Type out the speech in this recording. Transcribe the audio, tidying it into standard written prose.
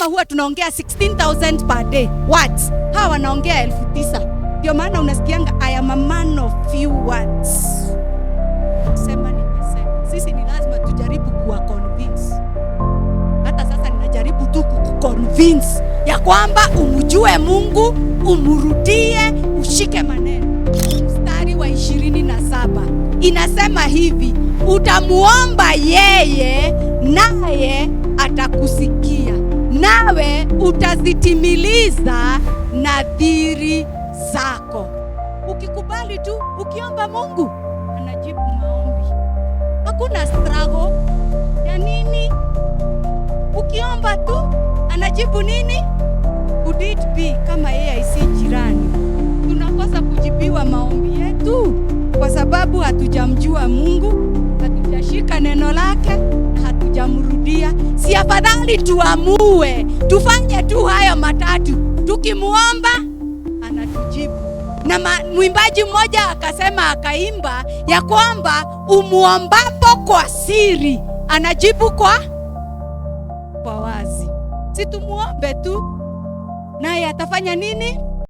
huwa tunaongea 16,000 per day words, hawa wanaongea 9,000. Ndio maana unasikianga I am a man of few words. Sema nimesema. Sisi ni lazima tujaribu kuwa convince. Hata sasa ninajaribu tu kuconvince ya kwamba umjue Mungu, umrudie, ushike maneno. Mstari wa 27 inasema hivi, utamuomba yeye naye atakusikia, nawe utazitimiliza nadhiri zako. Ukikubali tu, ukiomba Mungu anajibu maombi. Hakuna struggle ya nini. Ukiomba tu anajibu nini? Could it be kama yeye si jirani? Tunakosa kujibiwa maombi yetu kwa sababu hatujamjua Mungu, hatujashika neno lake, hatujamrudia. Si afadhali tuamue tufanye tu hayo matatu, tukimuomba anatujibu. Na mwimbaji mmoja akasema, akaimba ya kwamba umuombapo kwa siri anajibu kwa wazi. Si tumuombe tu, naye atafanya nini?